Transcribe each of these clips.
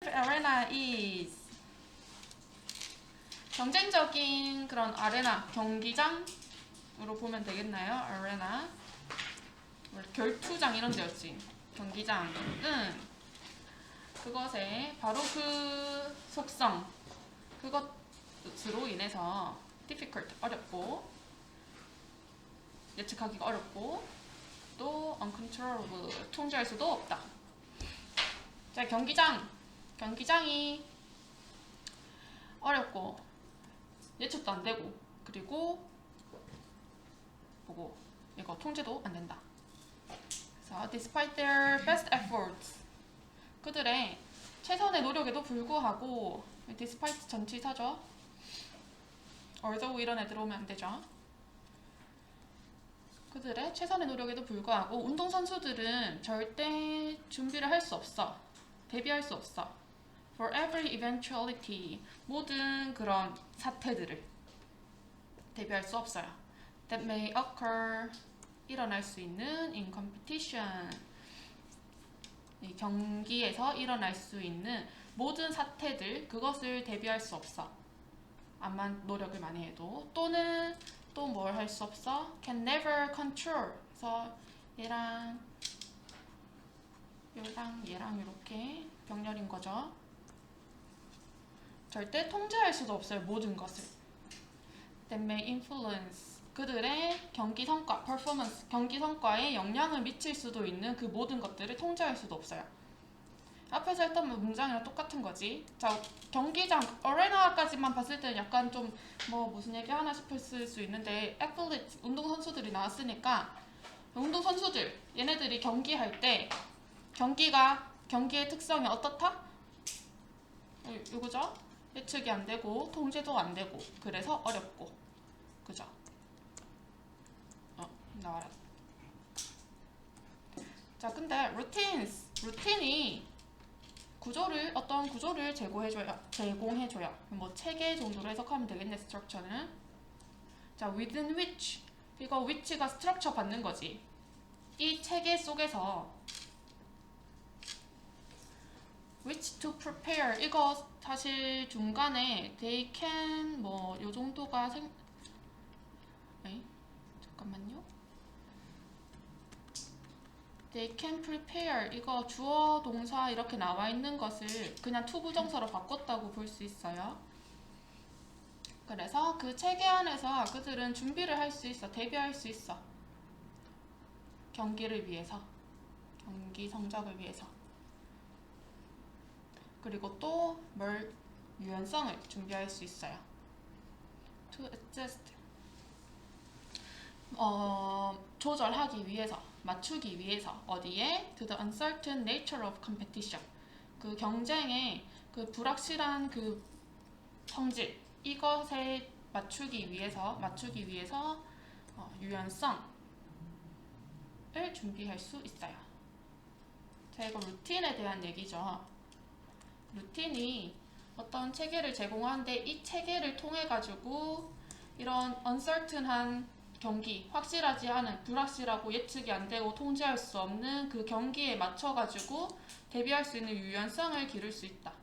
arena is 경쟁적인 그런 아레나, 경기장으로 보면 되겠나요? arena 결투장 이런 데였지. 경기장은 그것에 바로 그 속성, 그것으로 인해서 difficult, 어렵고 예측하기가 어렵고 또 uncontrollable, 통제할 수도 없다. 자, 경기장이 어렵고 예측도 안 되고 그리고 이거 통제도 안 된다. 그래서 despite their best efforts, 그들의 최선의 노력에도 불구하고, despite 전치사죠. although 이런 애들 오면 안 되죠. 그들의 최선의 노력에도 불구하고 운동선수들은 절대 준비를 할 수 없어. 대비할 수 없어. For every eventuality, 모든 그런 사태들을 대비할 수 없어요. That may occur, 일어날 수 있는 in competition, 이 경기에서 일어날 수 있는 모든 사태들, 그것을 대비할 수 없어. 암만 노력을 많이 해도. 또는 또 뭘 할 수 없어? Can never control. 그래서 얘랑 이렇게 병렬인 거죠. 절대 통제할 수도 없어요. 모든 것을. That may influence, 그들의 경기 성과, performance, 경기 성과에 영향을 미칠 수도 있는 그 모든 것들을 통제할 수도 없어요. 앞에서 했던 문장이랑 똑같은 거지. 자, 경기장, 어레나까지만 봤을 때는 약간 좀 무슨 얘기 하나 싶을 수 있는데, 애플릿, 운동선수들이 나왔으니까 운동선수들, 얘네들이 경기할 때 경기의 특성이 어떻다? 이거죠? 예측이 안 되고 통제도 안 되고 그래서 어렵고, 그죠? 나와라. 자, 근데 루틴이 어떤 구조를 제공해줘요. 뭐 체계 정도로 해석하면 되겠네. 스트럭처는. 자, within which, 이거 which가 스트럭처 받는 거지. 이 체계 속에서 which to prepare, 이거 사실 중간에 they can 요 정도가 잠깐만요. They can prepare, 이거 주어 동사 이렇게 나와 있는 것을 그냥 투부정사로 바꿨다고 볼 수 있어요. 그래서 그 체계 안에서 그들은 준비를 할 수 있어. 대비할 수 있어. 경기를 위해서, 경기 성적을 위해서. 그리고 또 유연성을 준비할 수 있어요. To adjust, 조절하기 위해서, 맞추기 위해서. 어디에? To the uncertain nature of competition, 그 경쟁의 그 불확실한 그 성질, 이것에 맞추기 위해서 유연성을 준비할 수 있어요. 자, 이거 루틴에 대한 얘기죠. 루틴이 어떤 체계를 제공하는데 이 체계를 통해 가지고 이런 uncertain한 경기, 확실하지 않은, 불확실하고 예측이 안 되고 통제할 수 없는 그 경기에 맞춰 가지고 대비할 수 있는 유연성을 기를 수 있다.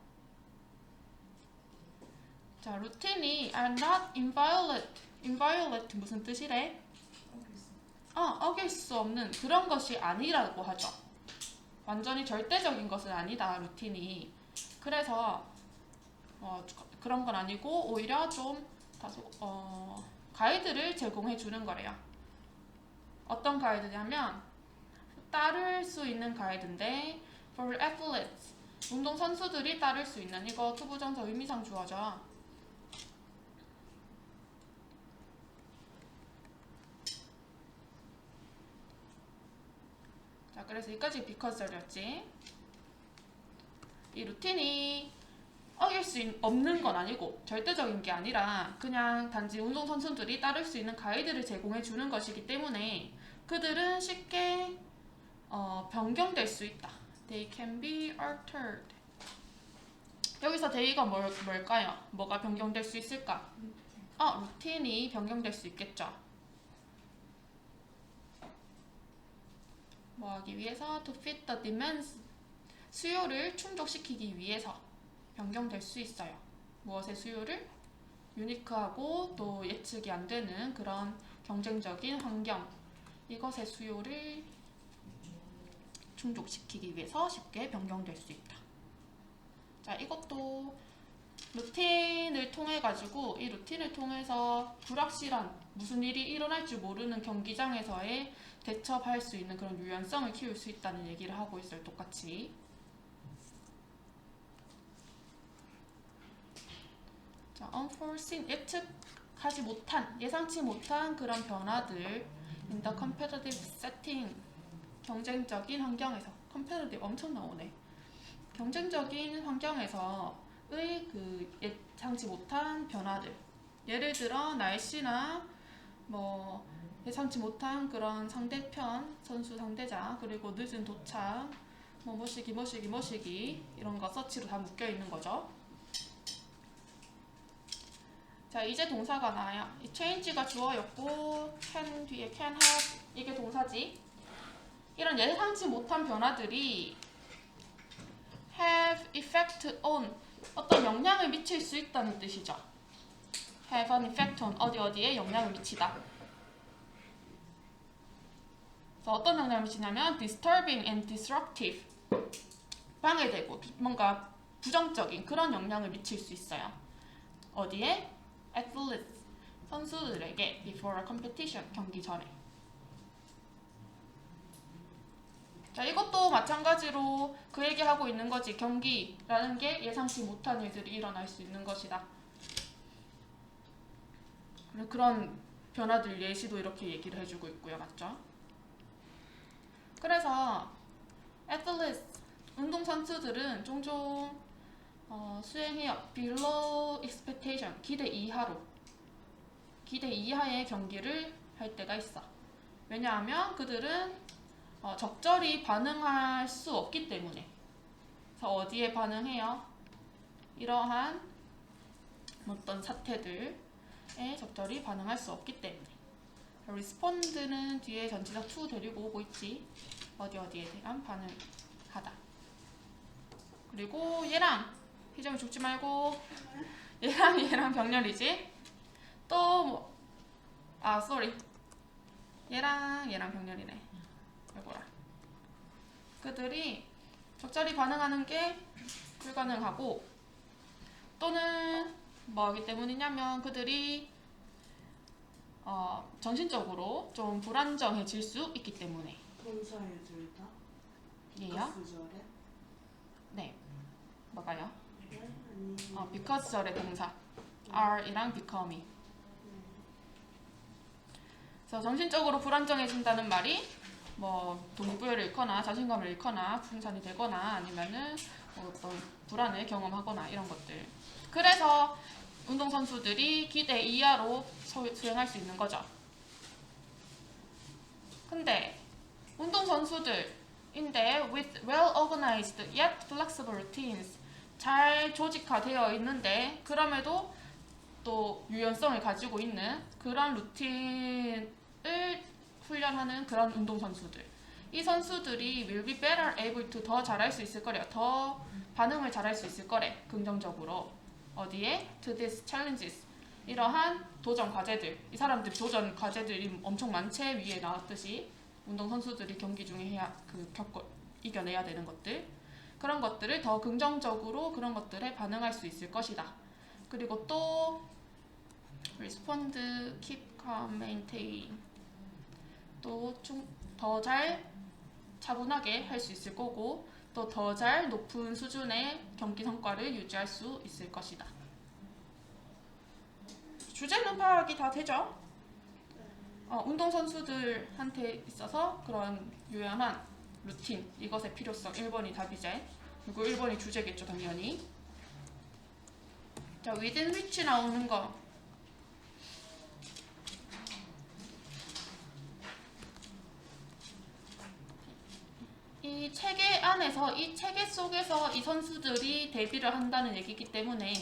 자, 루틴이 are not inviolate 무슨 뜻이래? 어길 수 없는 그런 것이 아니라고 하죠. 완전히 절대적인 것은 아니다, 루틴이. 그래서 그런 건 아니고 오히려 좀 다소 가이드를 제공해 주는 거래요. 어떤 가이드냐면 따를 수 있는 가이드인데 for athletes, 운동 선수들이 따를 수 있는, 이거 투부정사 의미상 주어져. 자, 그래서 여기까지 because였지. 이 루틴이 어길 수 없는 건 아니고 절대적인 게 아니라 그냥 단지 운동선수들이 따를 수 있는 가이드를 제공해 주는 것이기 때문에 그들은 쉽게 변경될 수 있다. They can be altered. 여기서 they가 뭘까요? 뭐가 변경될 수 있을까? 루틴이 변경될 수 있겠죠. 뭐 하기 위해서? To fit the demands, 수요를 충족시키기 위해서. 변경될 수 있어요. 무엇의 수요를? 유니크하고 또 예측이 안 되는 그런 경쟁적인 환경, 이것의 수요를 충족시키기 위해서 쉽게 변경될 수 있다. 자, 이것도 루틴을 통해 가지고 이 루틴을 통해서 불확실한 무슨 일이 일어날 줄 모르는 경기장에서의 대처할 수 있는 그런 유연성을 키울 수 있다는 얘기를 하고 있어요. 똑같이. 자, unforeseen, 예측하지 못한, 예상치 못한 그런 변화들 in the competitive setting, 경쟁적인 환경에서, competitive 엄청 나오네. 경쟁적인 환경에서의 그 예상치 못한 변화들, 예를 들어 날씨나 뭐 예상치 못한 그런 상대편 선수 상대자, 그리고 늦은 도착, 뭐 뭐시기 이런 거 서치로 다 묶여 있는 거죠. 자, 이제 동사가 나와요. 이 change가 주어였고 can 뒤에 can have 이게 동사지. 이런 예상치 못한 변화들이 have effect on, 어떤 영향을 미칠 수 있다는 뜻이죠. have an effect on, 어디에 영향을 미치다. 그래서 어떤 영향을 미치냐면 disturbing and disruptive, 방해되고 뭔가 부정적인 그런 영향을 미칠 수 있어요. 어디에? athletes, 선수들에게 before a competition, 경기 전에. 자, 이것도 마찬가지로 그 얘기하고 있는 거지. 경기라는 게 예상치 못한 일들이 일어날 수 있는 것이다. 그런 변화들 예시도 이렇게 얘기를 해주고 있고요. 맞죠? 그래서 athletes, 운동선수들은 종종 수행해요. below expectation, 기대 이하로. 기대 이하의 경기를 할 때가 있어. 왜냐하면 그들은 적절히 반응할 수 없기 때문에. 그래서 어디에 반응해요? 이러한 어떤 사태들에 적절히 반응할 수 없기 때문에. respond는 뒤에 전치사 to 데리고 오고 있지. 어디에 대한 반응하다. 그리고 얘랑 희정이 죽지 말고 얘랑 병렬이지. 또 뭐, 얘랑 병렬이네. 이거라. 그들이 적절히 반응하는 게 불가능하고, 또는 뭐하기 때문이냐면 그들이 정신적으로 좀 불안정해질 수 있기 때문에. 동사예요, 둘 다? 얘요? 부절에? 네. 뭐가요? 네? 아니. because 절의 동사 are이랑 become이. 그래서 정신적으로 불안정해진다는 말이 뭐 동기부여를 잃거나 자신감을 잃거나 분산이 되거나 아니면은 어떤 불안을 경험하거나 이런 것들. 그래서 운동선수들이 기대 이하로 수행할 수 있는 거죠. 근데 운동선수들인데 with well organized yet flexible routines, 잘 조직화되어 있는데 그럼에도 또 유연성을 가지고 있는 그런 루틴을 훈련하는 그런 운동선수들. 이 선수들이 will be better able to, 더 잘할 수 있을 거래요. 더 반응을 잘할 수 있을 거래. 긍정적으로. 어디에? to these challenges. 이러한 도전 과제들. 이 사람들 도전 과제들이 엄청 많지. 위에 나왔듯이 운동선수들이 경기 중에 이겨내야 되는 것들. 그런 것들을 더 긍정적으로 그런 것들에 반응할 수 있을 것이다. 그리고 또 respond, keep calm, maintain. 또 더 잘 차분하게 할 수 있을 거고, 또 더 잘 높은 수준의 경기 성과를 유지할 수 있을 것이다. 주제는 파악이 다 되죠? 운동선수들한테 있어서 그런 유연한 루틴, 이것의 필요성, 1번이 답이제. 그리고 1번이 주제겠죠, 당연히. 자, within which 나오는 거. 이 체계 안에서, 이 체계 속에서 이 선수들이 데뷔를 한다는 얘기이기 때문에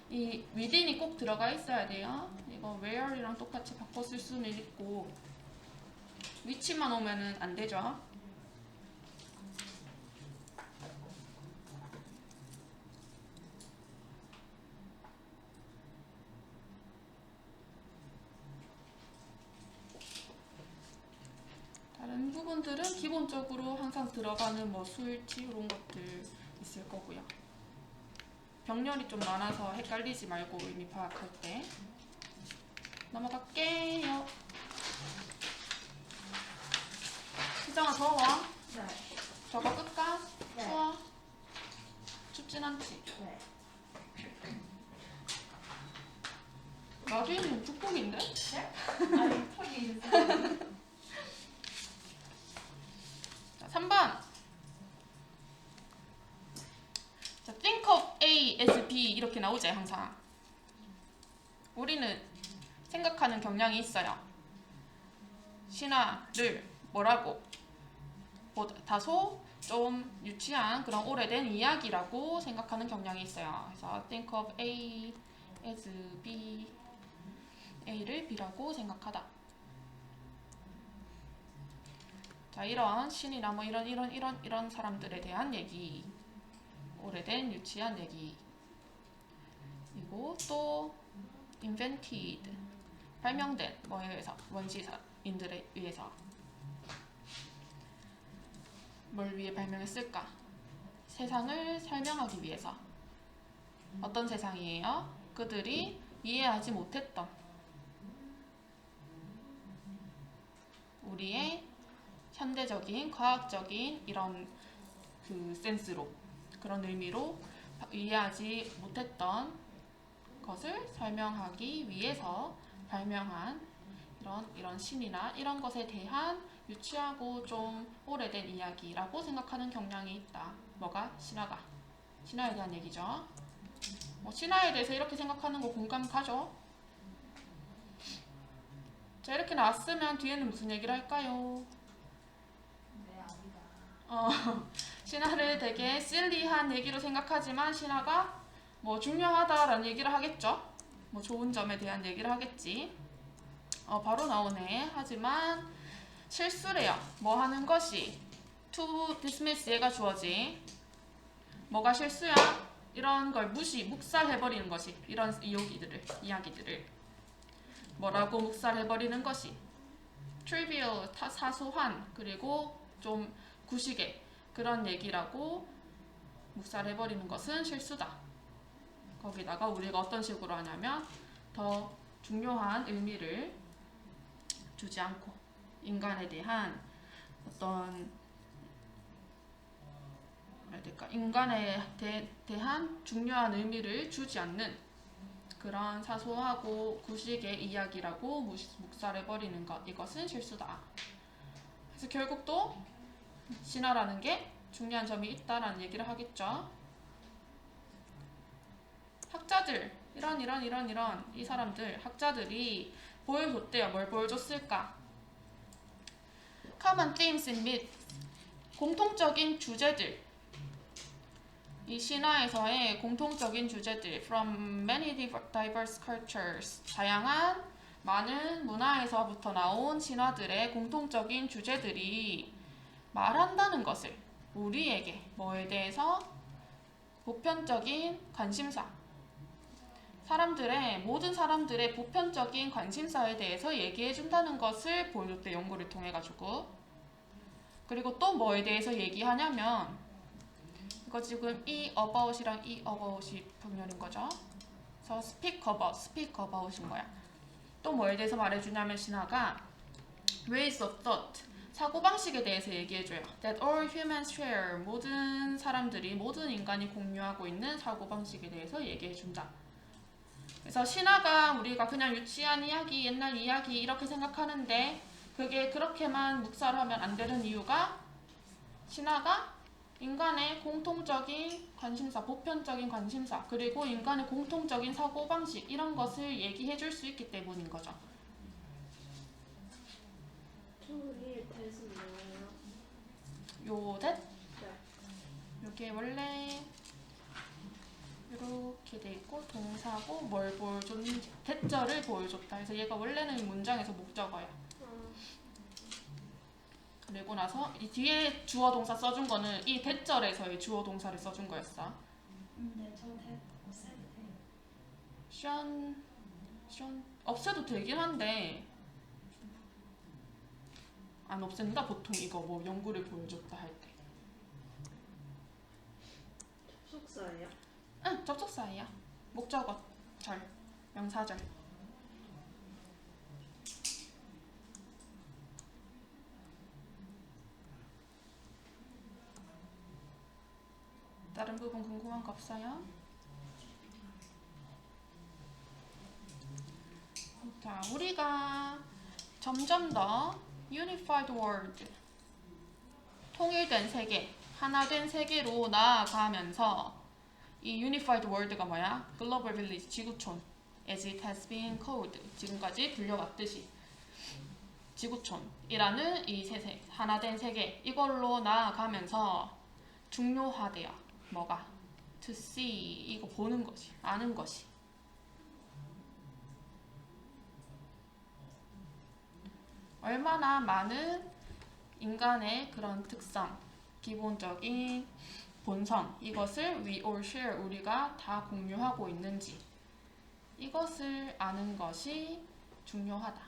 이 within이 꼭 들어가 있어야 돼요. 이거 where이랑 똑같이 바꿔 쓸 수는 있고 which만 오면은 안 되죠. 사람들은 기본적으로 항상 들어가는 뭐 술취 이런 것들 있을 거고요. 병렬이 좀 많아서 헷갈리지 말고 의미 파악할 때. 넘어갈게요. 수정아 더워? 네. 저거 끌까? 네. 추워? 춥진 않지? 네. 나중에는 축복인데? 아니 턱이 있어요. 자, 3번. 자, think of A as B 이렇게 나오죠, 항상. 우리는 생각하는 경향이 있어요. 신화를 뭐라고? 다소 좀 유치한 그런 오래된 이야기라고 생각하는 경향이 있어요. 그래서 think of A as B, A를 B라고 생각하다. 자, 이런 신이나 뭐 이런 사람들에 대한 얘기, 오래된 유치한 얘기. 그리고 또 invented, 발명된 뭐에 의해서, 원시인들에 의해서. 뭘 위해 발명했을까? 세상을 설명하기 위해서. 어떤 세상이에요? 그들이 이해하지 못했던 우리의 현대적인 과학적인 이런 그 센스로, 그런 의미로 이해하지 못했던 것을 설명하기 위해서 발명한 이런 신이나 이런 것에 대한 유치하고 좀 오래된 이야기라고 생각하는 경향이 있다. 뭐가? 신화에 대한 얘기죠. 뭐 신화에 대해서 이렇게 생각하는 거 공감 가죠? 자, 이렇게 나왔으면 뒤에는 무슨 얘기를 할까요? 네, 아니다. 신화를 되게 실리한 얘기로 생각하지만 신화가 뭐 중요하다라는 얘기를 하겠죠? 뭐 좋은 점에 대한 얘기를 하겠지. 바로 나오네. 하지만 실수래요. 뭐 하는 것이 to dismiss 얘가 주어지. 뭐가 실수야? 이런 걸 묵살해버리는 것이. 이런 이야기들을 뭐라고 묵살해버리는 것이 trivial, 사소한, 그리고 좀 구식의 그런 얘기라고 묵살해버리는 것은 실수다. 거기다가 우리가 어떤 식으로 하냐면 더 중요한 의미를 주지 않고 인간에 대한 어떤 인간에 대한 중요한 의미를 주지 않는 그런 사소하고 구식의 이야기라고 묵살해버리는 것, 이것은 실수다. 그래서 결국 또 신화라는 게 중요한 점이 있다라는 얘기를 하겠죠. 학자들, 이런 이 사람들, 학자들이 보여줬대요. 뭘 보여줬을까? Common themes in myth, 공통적인 주제들. 이 신화에서의 공통적인 주제들, from many diverse cultures, 다양한 많은 문화에서부터 나온 신화들의 공통적인 주제들이 말한다는 것을 우리에게 뭐에 대해서 보편적인 관심사, 모든 사람들의 보편적인 관심사에 대해서 얘기해 준다는 것을 보여줬대, 연구를 통해 가지고. 그리고 또 뭐에 대해서 얘기하냐면 이거 지금 이 about이랑 이 about이 병렬인 거죠. 그래서 speak about인 거야. 또 뭐에 대해서 말해주냐면 신화가 ways of thought, 사고방식에 대해서 얘기해줘요. That all humans share, 모든 인간이 공유하고 있는 사고방식에 대해서 얘기해준다. 그래서 신화가 우리가 그냥 유치한 이야기, 옛날 이야기 이렇게 생각하는데 그게 그렇게만 묵살하면 안 되는 이유가 신화가 인간의 공통적인 관심사, 보편적인 관심사, 그리고 인간의 공통적인 사고방식 이런 것을 얘기해줄 수 있기 때문인 거죠. 툴이 대신 뭐예요? 요 that 네. 이게 원래 이렇게 돼 있고 동사고 뭘 보여줬는지 대절을 보여줬다. 그래서 얘가 원래는 문장에서 목적어야. 그리고 나서 이 뒤에 주어 동사 써준 거는 이 대절에서의 주어 동사를 써준 거였어. 네, 저 없애도 돼요. 없애도 되긴 한데 안 없앤다. 보통 이거 뭐 연구를 보여줬다 할 때. 접속사예요? 응, 접속사예요. 목적어, 절, 명사절. 다른 부분 궁금한 거 없어요? 자, 우리가 점점 더 Unified World, 통일된 세계, 하나된 세계로 나아가면서 이 Unified World가 뭐야? Global Village, 지구촌, as it has been called, 지금까지 불려왔듯이 지구촌이라는 이 세계, 하나된 세계, 이걸로 나아가면서 중요하대요. 뭐가? To see, 이거 보는 것이, 아는 것이. 얼마나 많은 인간의 그런 특성, 기본적인 본성, 이것을 we all share, 우리가 다 공유하고 있는지, 이것을 아는 것이 중요하다.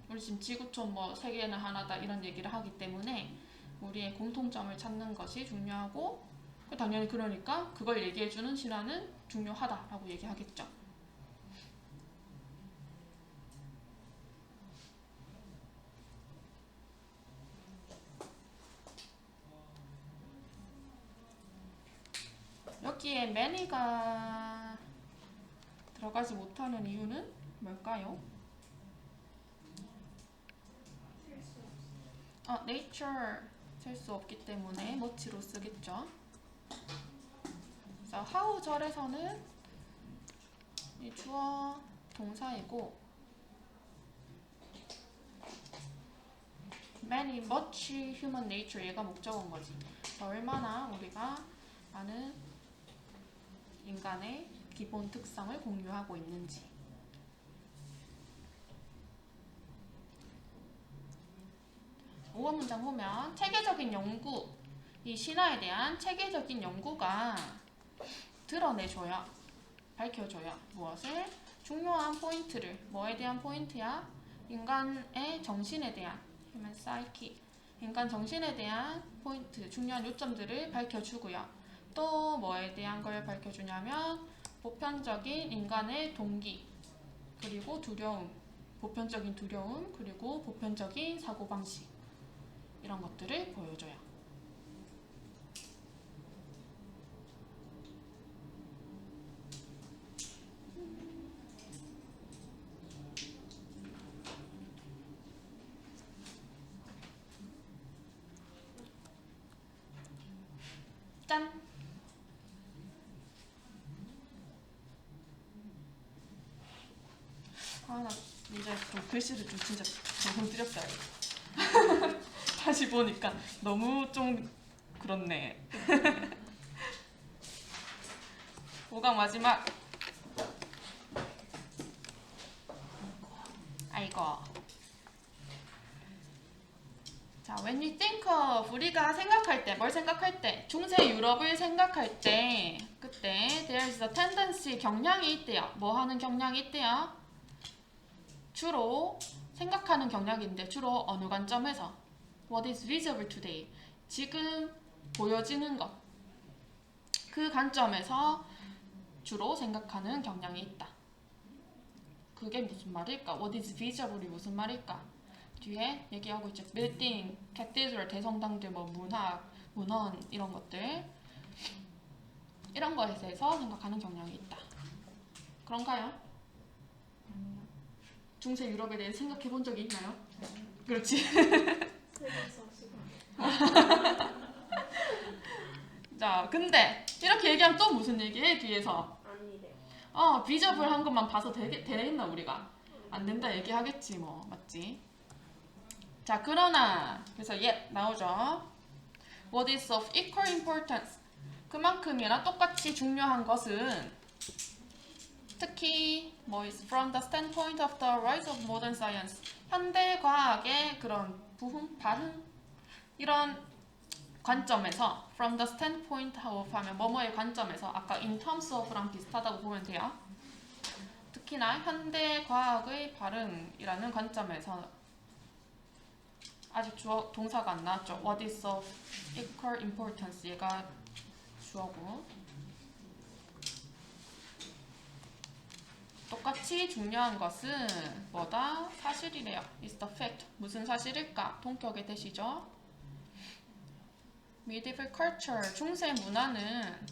우리 지금 지구촌 뭐 세계는 하나다 이런 얘기를 하기 때문에 우리의 공통점을 찾는 것이 중요하고, 당연히 그러니까 그걸 얘기해주는 신화는 중요하다라고 얘기하겠죠. 여기에 many가 들어가지 못하는 이유는 뭘까요? nature 셀 수 없기 때문에 much로 쓰겠죠. 그래서 how 절에서는 이 주어 동사이고, many, much human nature, 얘가 목적어인 거지. 얼마나 우리가 많은 인간의 기본 특성을 공유하고 있는지. 오원 문장 보면 체계적인 연구, 이 신화에 대한 체계적인 연구가 드러내줘요. 밝혀줘요. 무엇을? 중요한 포인트를. 뭐에 대한 포인트야? 인간의 정신에 대한, human psyche, 인간 정신에 대한 포인트, 중요한 요점들을 밝혀주고요. 또 뭐에 대한 걸 밝혀주냐면 보편적인 인간의 동기, 그리고 두려움, 보편적인 두려움, 그리고 보편적인 사고방식, 이런 것들을 보여줘요. 짠! 나 이제 좀 글씨를 좀 진짜 정성 들였어요. 다시 보니까 너무 좀 그렇네. 5강 마지막. 아이고. 자, when you think of, 우리가 생각할 때, 뭘 생각할 때? 중세 유럽을 생각할 때, 그때 there is a tendency, 경향이 있대요. 뭐 하는 경향이 있대요? 주로 생각하는 경향인데 주로 어느 관점에서? What is visible today? 지금 보여지는 것. 그 관점에서 주로 생각하는 경향이 있다. 그게 무슨 말일까? What is visible이 무슨 말일까? 뒤에 얘기하고 있죠. 빌딩, 캐티드럴, 대성당들, 뭐 문학, 문헌 이런 것들, 이런 것에 대해서 생각하는 경향이 있다. 그런가요? 중세 유럽에 대해 생각해 본 적이 있나요? 그렇지. 자, 근데 이렇게 얘기하면 또 무슨 얘기해? 뒤에서 아니래요. 비저블한 것만 봐서 되겠나 우리가? 안 된다 얘기하겠지 뭐, 맞지? 자, 그러나 그래서 나오죠. What is of equal importance? 그만큼이나 똑같이 중요한 것은 특히 뭐 is from the standpoint of the rise of modern science, 현대 과학의 그런 부흥, 발흥, 이런 관점에서 from the standpoint of 하면 뭐뭐의 관점에서, 아까 in terms of랑 비슷하다고 보면 돼요. 특히나 현대 과학의 발흥이라는 관점에서 아직 주어 동사가 안 나왔죠. What is of equal importance? 얘가 주어고. 똑같이 중요한 것은 뭐다? 사실이래요. Is the fact. 무슨 사실일까? 동격의 대시죠. Medieval culture. 중세 문화는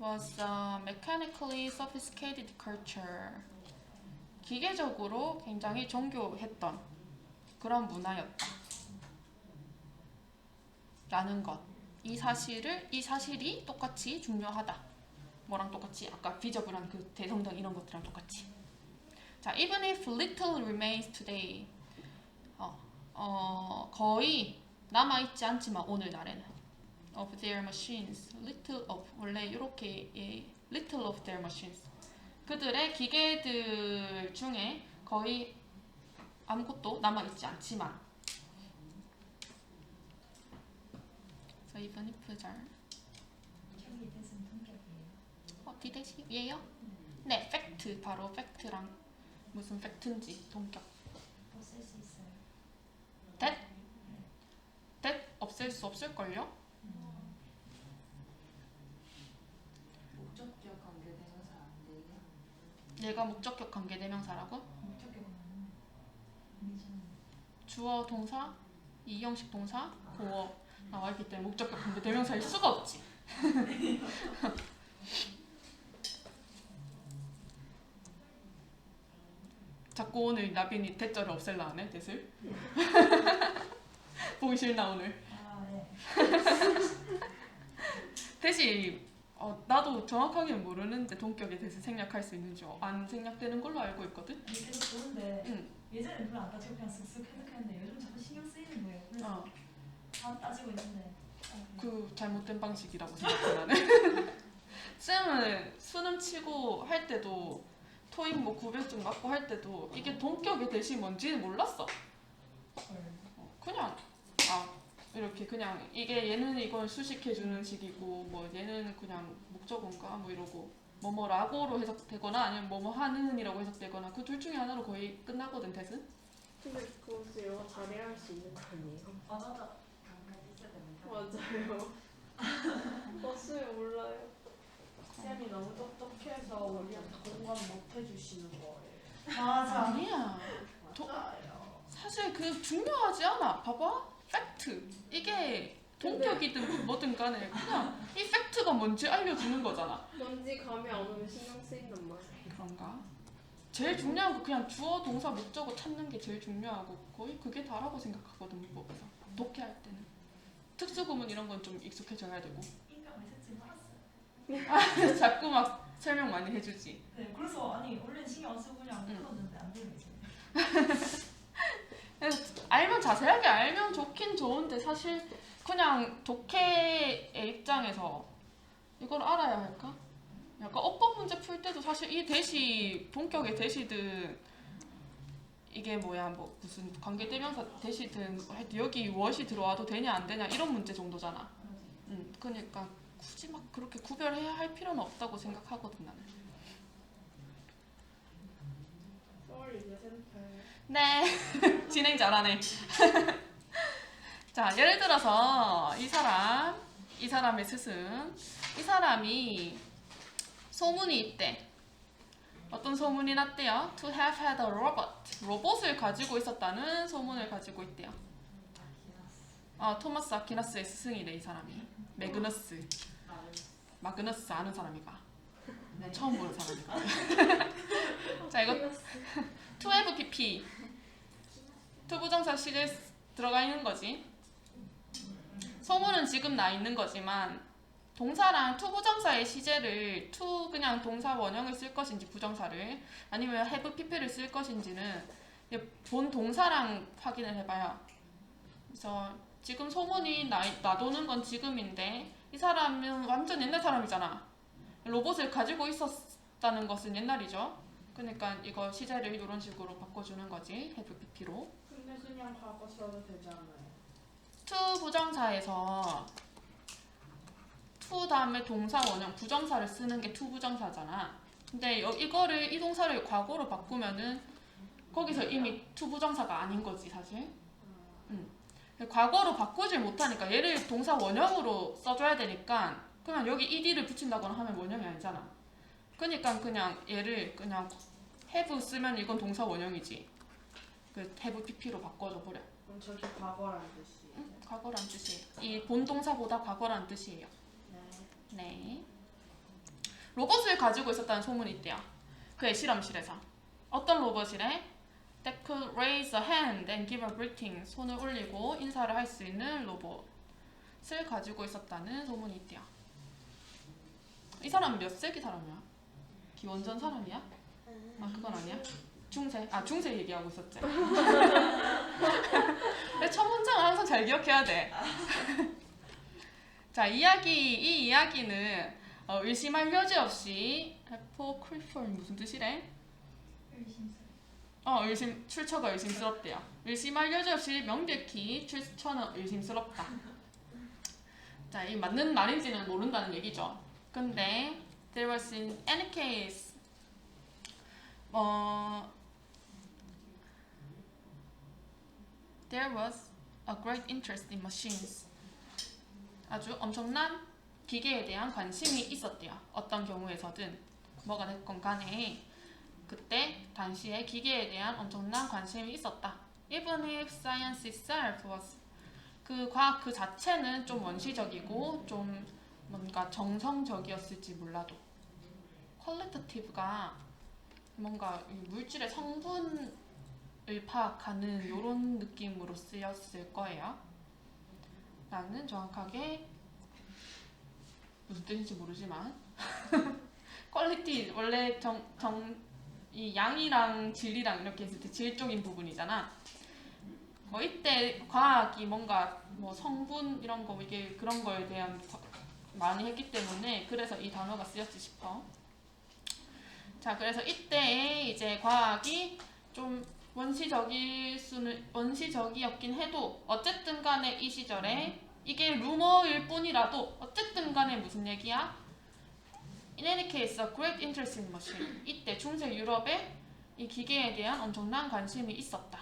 was a mechanically sophisticated culture. 기계적으로 굉장히 정교했던 그런 문화였다. 라는 것. 이 사실이 똑같이 중요하다. 뭐랑 똑같이? 아까 비저블한 그 대성당 이런 것들이랑 똑같이. 자, even if little remains today. 거의 남아있지 않지만 오늘날에는 of their machines. little of. 원래 이렇게 little of their machines. 그들의 기계들 중에 거의 아무것도 남아있지 않지만. 그래서 even if 잘. 디대시예요? 네, 팩트. 바로 팩트랑 무슨 팩트인지 동격. 없앨 수 있어요. that 없앨 수 없을걸요? 목적격 관계대명사 안 돼요? 얘가 목적격 관계대명사라고? 목적격은 아니잖아요. 주어 동사, 이형식 동사, 보어 나와있기 때문에 목적격 관계대명사일 수가 없지. 자꾸 오늘 나빈이 대절을 없앨라 하네, 대슬. 보기 싫나 오늘. 아 네. 대신 나도 정확하게는 모르는데 동격에 대해서 생략할 수 있는지 안 생략되는 걸로 알고 있거든. 아니, 계속 보는데 응. 예전에 별로 안 따지고 그냥 쓱쓱 해석했는데 요즘 자꾸 신경 쓰이는 거예요. 그래서 다 따지고 있는데. 그 잘못된 방식이라고 생각해 나는. 쌤은 수능 치고 할 때도 토익 뭐 900점 맞고 할 때도 이게 동격의 대시 뭔지는 몰랐어. 그냥 이렇게 그냥 이게 얘는 이걸 수식해주는 식이고 뭐 얘는 그냥 목적어인가 뭐 이러고 뭐뭐라고로 해석되거나 아니면 뭐뭐 하는이라고 해석되거나 그 둘 중에 하나로 거의 끝나거든 대신. 근데 그것도 영어 잘해야 할 수 있는 거 아니에요? 맞아. 맞아요. 맞어요, 몰라요. 쌤이 너무 똑똑해서 우리한테 공감 못 해주시는 거예요. 맞아. 아니야. 맞아요. 사실 그 중요하지 않아. 봐봐. 팩트. 이게 동격이든 뭐든 간에 그냥 이 팩트가 뭔지 알려주는 거잖아. 뭔지 감이 안 오면 신경 쓰인단 말이에요. 그런가? 제일 중요한 거 그냥 주어, 동사, 목적어 찾는 게 제일 중요하고 거의 그게 다라고 생각하거든 문법에서. 독해할 때는. 특수구문 이런 건 좀 익숙해져야 되고. 인강 왜 쓰지 말았어요. 자꾸 막 설명 많이 해주지. 네, 그래서 아니 원래 신경 안 쓰고 그냥 응. 풀었는데 안 되는 이제. 알면 자세하게 알면 좋긴 좋은데 사실 그냥 독해의 입장에서 이걸 알아야 할까? 약간 어법 문제 풀 때도 사실 이 대시 본격의 대시든 이게 뭐야 뭐 무슨 관계대명사 대시든 여기 무엇이 들어와도 되냐 안 되냐 이런 문제 정도잖아. 그러니까 굳이 막 그렇게 구별해야 할 필요는 없다고 생각하거든 나는. 서울 이제 센터. 네. 진행 잘하네. 자, 예를 들어서 이 사람의 스승, 이 사람이 소문이 있대. 어떤 소문이 났대요? To have had a robot. 로봇을 가지고 있었다는 소문을 가지고 있대요. 토마스 아퀴나스의 스승이래 이 사람이. 매그너스. 마그너스 아는 사람이가. 네. 처음 보는 사람이가. 자, 이거 to have pp. 투부정사 시제에 들어가 있는 거지. 소문은 지금 나 있는 거지만 동사랑 투부정사의 시제를 그냥 동사 원형을 쓸 것인지 부정사를 아니면 have pp를 쓸 것인지는 본 동사랑 확인을 해봐요. 그래서 지금 소문이 나도는 건 지금인데 이 사람은 완전 옛날 사람이잖아. 로봇을 가지고 있었다는 것은 옛날이죠. 그러니까 이거 시제를 이런 식으로 바꿔주는 거지. have pp로. 근데 그냥 과거 써도 되잖아요. to 부정사에서 to 다음에 동사 원형 부정사를 쓰는 게 to 부정사잖아. 근데 이거를 이 동사를 과거로 바꾸면은 거기서 이미 to 부정사가 아닌 거지 사실. 과거로 바꾸질 못하니까 얘를 동사 원형으로 써줘야 되니까 그냥 여기 ed를 붙인다거나 하면 원형이 아니잖아. 그러니까 그냥 얘를 그냥 have 쓰면 이건 동사 원형이지. 그 have pp로 바꿔줘 버려. 그럼 저기 과거란 뜻이에요. 응? 과거란 뜻이에요. 이 본동사보다 과거란 뜻이에요. 네. 네. 로봇을 가지고 있었다는 소문이 있대요. 그의 실험실에서. 어떤 로봇이래? That could raise a hand and give a greeting. 손을 올리고 인사를 할 수 있는 로봇을 가지고 있었다는 소문이 있대요. 이 사람은 몇 세기 사람이야? 기원전 사람이야? 아 그건 아니야? 중세? 아 중세 얘기하고 있었지. 근데 첫 문장을 항상 잘 기억해야 돼. 자 이 이야기는 의심할 여지 없이 apocryphal 무슨 뜻이래? 출처가 의심스럽대요. 의심할 여지 없이 명백히 출처는 의심스럽다. 자, 이 맞는 말인지는 모른다는 얘기죠. 근데 there was in any case there was a great interest in machines. 아주 엄청난 기계에 대한 관심이 있었대요. 어떤 경우에서든 뭐가 됐건 간에 그때 당시에 기계에 대한 엄청난 관심이 있었다. Even if science itself was 그 과학 그 자체는 좀 원시적이고 좀 뭔가 정성적이었을지 몰라도 qualitative가 뭔가 물질의 성분을 파악하는 이런 느낌으로 쓰였을 거예요. 나는 정확하게 무슨 뜻인지 모르지만 퀄리티 원래 이 양이랑 질이랑 이렇게 했을 때 질 쪽인 부분이잖아. 이때 과학이 뭔가 뭐 성분 이런 거 이게 그런 거에 대한 많이 했기 때문에 그래서 이 단어가 쓰였지 싶어. 자, 그래서 이때에 이제 과학이 좀 원시적이었긴 해도 어쨌든 간에 이 시절에 이게 루머일 뿐이라도 어쨌든 간에 무슨 얘기야? In any case, a great interest in machine. 이때 중세 유럽에 이 기계에 대한 엄청난 관심이 있었다.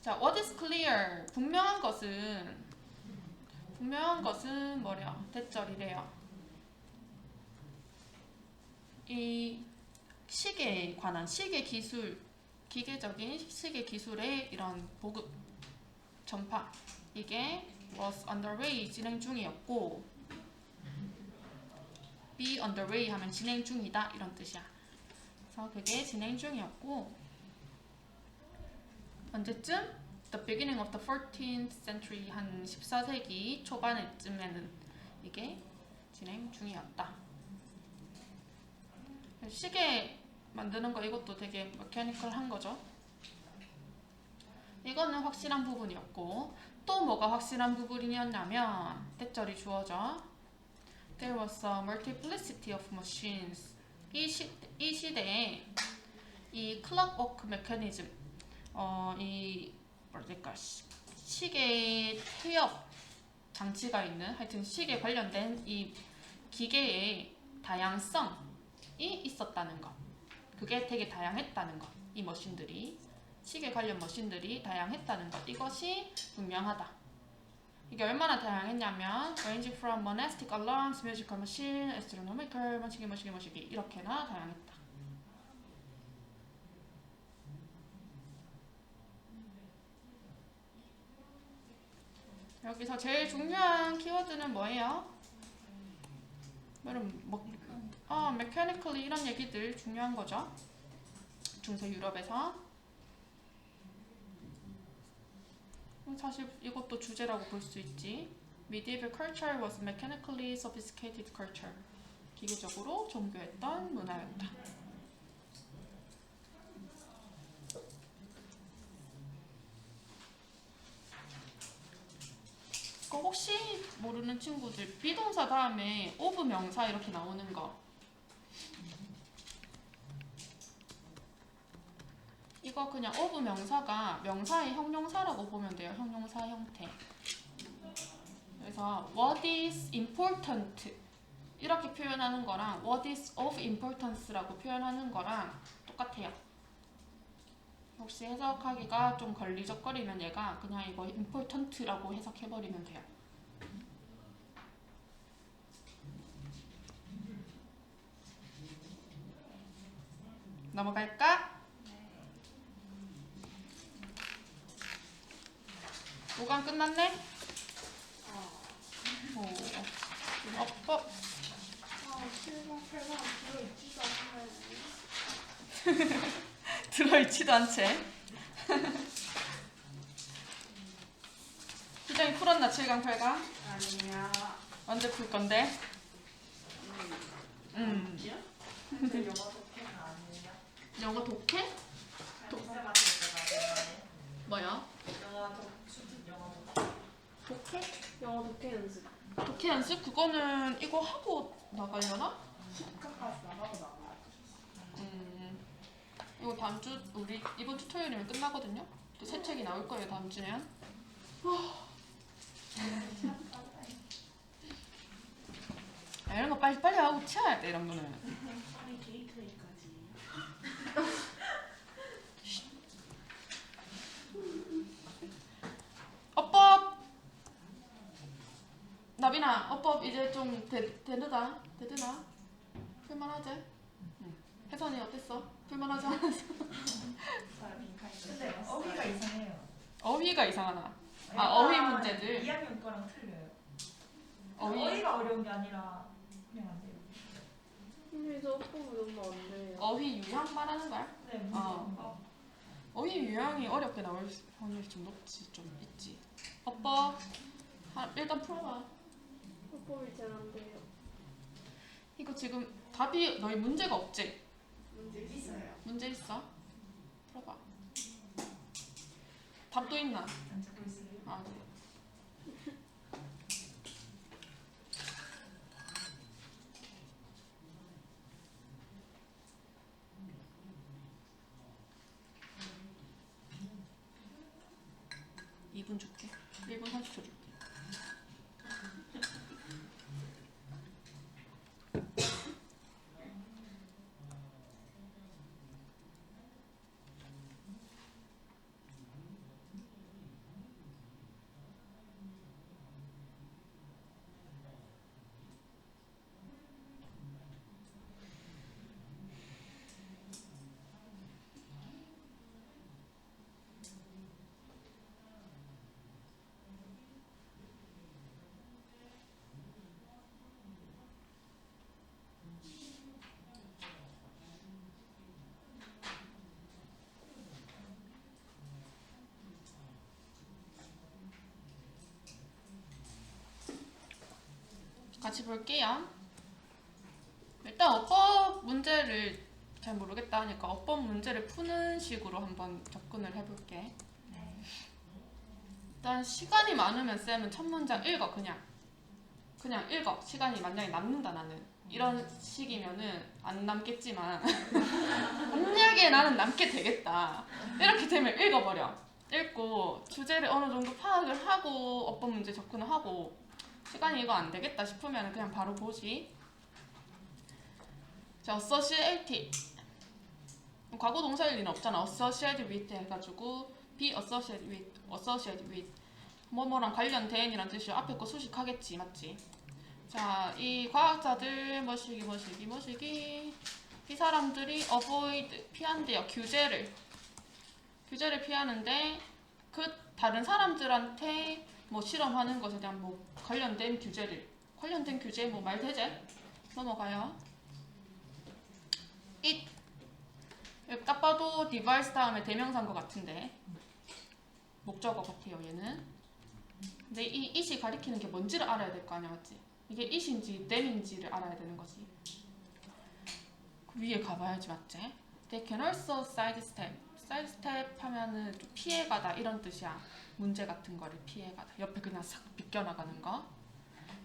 자, what is clear? 분명한 것은 뭐래요? 대절이래요. 이 시계에 관한 시계 기술, 기계적인 시계 기술의 이런 보급, 전파 이게 was underway 진행 중이었고 be underway 하면 진행 중이다 이런 뜻이야. 그래서 그게 진행 중이었고 언제쯤? The beginning of the 14th century 한 14세기 초반에쯤에는 이게 진행 중이었다. 시계 만드는 거 이것도 되게 메커니컬한 거죠. 이거는 확실한 부분이었고 또 뭐가 확실한 부분이었냐면 대절이 주어져. There was a multiplicity of machines. 이 시대에 이 clockwork mechanism, 이 뭐랄까 시계 태엽 장치가 있는 하여튼 시계 관련된 이 기계의 다양성이 있었다는 것. 그게 되게 다양했다는 것. 이 머신들이 시계 관련 머신들이 다양했다는 것. 이것이 분명하다. 이게 얼마나 다양했냐면 range from monastic alarms, musical machine, astronomical, 뭐시기 이렇게나 다양했다. 여기서 제일 중요한 키워드는 뭐예요? mechanically 이런 얘기들 중요한 거죠. 중세 유럽에서. 사실 이것도 주제라고 볼 수 있지. Medieval culture was mechanically sophisticated culture. 기계적으로 정교했던 문화였다. 혹시 모르는 친구들 비동사 다음에 of 명사 이렇게 나오는 거 이거 그냥 of 명사가 명사의 형용사라고 보면 돼요. 형용사 형태. 그래서 what is important 이렇게 표현하는 거랑 what is of importance라고 표현하는 거랑 똑같아요. 혹시 해석하기가 좀 걸리적거리면 얘가 그냥 이거 important라고 해석해버리면 돼요. 넘어갈까? 5강 끝났네? 오. 어법. 아, 7번, 8번 들어있지도 않아요. 들어있지도 않지. 희정이 풀었나 7강 8강? 아니야. 언제 풀 건데? 근데 영어 독해는 아니에요? 영어 독해? 쌤한테 전화해요. 뭐야? 영어 수준 영어 독해. 독해? 영어 독해 연습. 독해 연습? 그거는 이거 하고 나가려나? 카카오에서 나가고 나가요. 이거 다음 주 우리 이번 주 토요일이면 끝나거든요. 또 새 책이 나올 거예요 다음 주면. 아, 이런 거 빨리 하고 치워야 돼 이런 거는. 아니, 게이트웨이까지. 어법. 나빈아 어법 이제 좀 되느다. 풀만하지? 응. 혜선이 어땠어? 풀만하지 않았어? 근데 어휘가 이상해요. 어휘가 이상하나? 아 어휘 문제들. 2학년 거랑 틀려요. 어휘 어휘가 어려운 게 아니라 그냥 안 돼요. 근데 저 오빠는 너무 안 돼요. 어휘 유형 말하는 거야? 네, 문제 어. 어휘 유형이 어렵게 나올 확률이 좀 높지 좀 있지. 어법 일단 풀어봐. 오빠이 잘 안 돼요. 이거 지금 답이 너희 문제가 없지? 문제 있어요. 문제 있어? 풀어봐. 답도 있나? 안 잡고 있어요. 아, 네. (2분) 줄게. 1분 30초 줄게. 같이 볼게요. 일단 어법 문제를 잘 모르겠다 하니까 어법 문제를 푸는 식으로 한번 접근을 해볼게. 일단 시간이 많으면 쌤은 첫 문장 읽어. 그냥 읽어. 시간이 만약에 남는다 나는 이런 식이면은 안 남겠지만 만약에 나는 남게 되겠다 이렇게 되면 읽어버려. 읽고 주제를 어느 정도 파악을 하고 어법 문제 접근을 하고, 시간이 이거 안 되겠다 싶으면 그냥 바로 보지. 자, associate. 과거 동사일 리는 없잖아. associate with 해가지고 be associate with 뭐뭐랑 관련된 이란 뜻이야. 앞에 거 수식하겠지, 맞지? 자, 이 과학자들 뭐시기 이 사람들이 avoid 피한대요. 규제를 피하는데 그 다른 사람들한테 뭐 실험하는 것에 대한 뭐 관련된 규제 뭐 말대제 넘어가요. it 딱 봐도 device 다음에 대명사인 것 같은데 목적어 같아요 얘는. 근데 이 it이 가리키는 게 뭔지를 알아야 될 거 아니야, 맞지? 이게 it인지 them인지를 알아야 되는 거지. 그 위에 가봐야지, 맞지? They can also sidestep 하면은 좀 피해가다 이런 뜻이야. 문제 같은 거를 피해가다, 옆에 그냥 싹 비껴나가는 거.